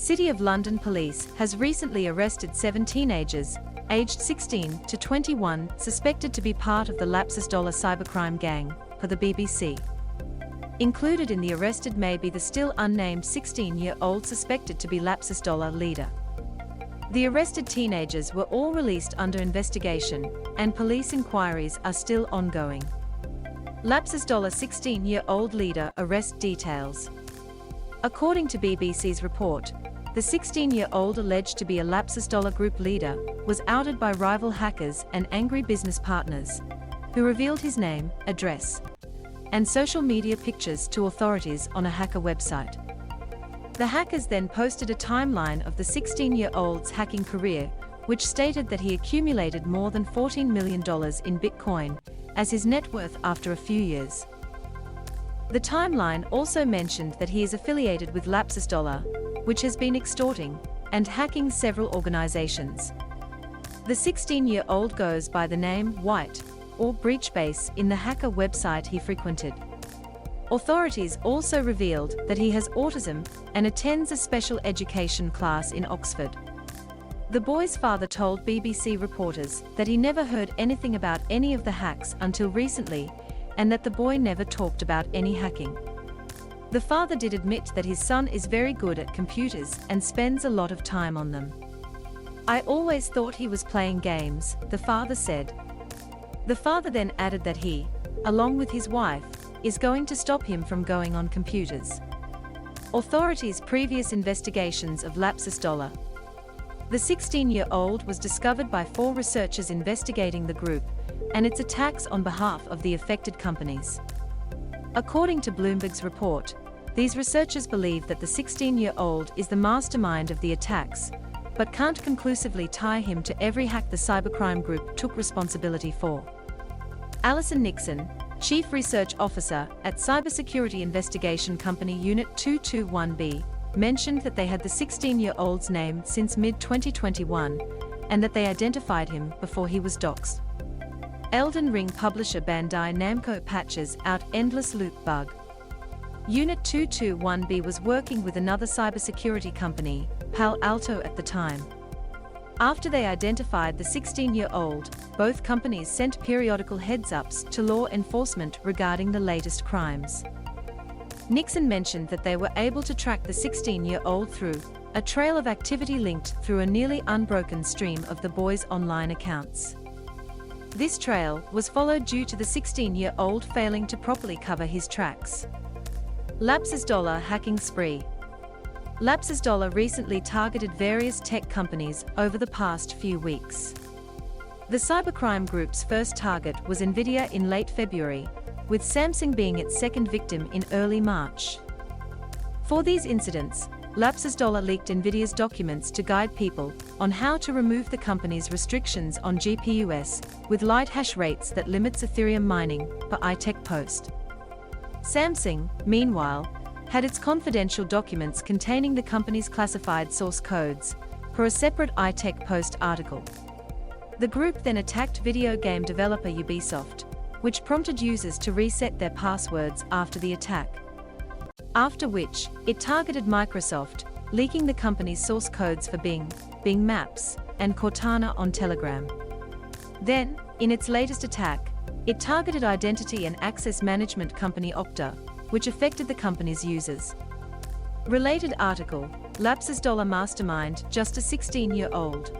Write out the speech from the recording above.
City of London Police has recently arrested 7 teenagers, aged 16 to 21, suspected to be part of the Lapsus cybercrime gang, per the BBC. Included in the arrested may be the still unnamed 16-year-old suspected to be Lapsus leader. The arrested teenagers were all released under investigation, and police inquiries are still ongoing. Lapsus 16-year-old leader arrest details. According to BBC's report, the 16-year-old alleged to be a Lapsus group leader was outed by rival hackers and angry business partners, who revealed his name, address, and social media pictures to authorities on a hacker website. The hackers then posted a timeline of the 16-year-old's hacking career, which stated that he accumulated more than $14 million in Bitcoin as his net worth after a few years. The timeline also mentioned that he is affiliated with Lapsus, which has been extorting and hacking several organizations. The 16-year-old goes by the name White, or Breachbase, in the hacker website he frequented. Authorities also revealed that he has autism and attends a special education class in Oxford. The boy's father told BBC reporters that he never heard anything about any of the hacks until recently, and that the boy never talked about any hacking. The father did admit that his son is very good at computers and spends a lot of time on them. "I always thought he was playing games," the father said. The father then added that he, along with his wife, is going to stop him from going on computers. Authorities' previous investigations of Lapsus. The 16-year-old was discovered by 4 researchers investigating the group and its attacks on behalf of the affected companies. According to Bloomberg's report, these researchers believe that the 16-year-old is the mastermind of the attacks, but can't conclusively tie him to every hack the cybercrime group took responsibility for. Alison Nixon, Chief Research Officer at cybersecurity investigation company Unit 221B, mentioned that they had the 16-year-old's name since mid-2021, and that they identified him before he was doxxed. Elden Ring publisher Bandai Namco patches out endless loop bug. Unit 221B was working with another cybersecurity company, Palo Alto, at the time. After they identified the 16-year-old, both companies sent periodical heads-ups to law enforcement regarding the latest crimes. Nixon mentioned that they were able to track the 16-year-old through a trail of activity linked through a nearly unbroken stream of the boy's online accounts. This trail was followed due to the 16-year-old failing to properly cover his tracks. Lapsus hacking spree. Lapsus recently targeted various tech companies over the past few weeks. The cybercrime group's first target was Nvidia in late February, with Samsung being its second victim in early March. For these incidents, Lapsus leaked Nvidia's documents to guide people on how to remove the company's restrictions on GPUs with light hash rates that limits Ethereum mining, per iTech Post. Samsung, meanwhile, had its confidential documents containing the company's classified source codes, per a separate iTech Post article. The group then attacked video game developer Ubisoft, which prompted users to reset their passwords after the attack. After which, it targeted Microsoft, leaking the company's source codes for Bing Maps, and Cortana on Telegram. Then, in its latest attack, it targeted identity and access management company Okta, which affected the company's users. Related article, Lapsus mastermind, just a 16-year-old.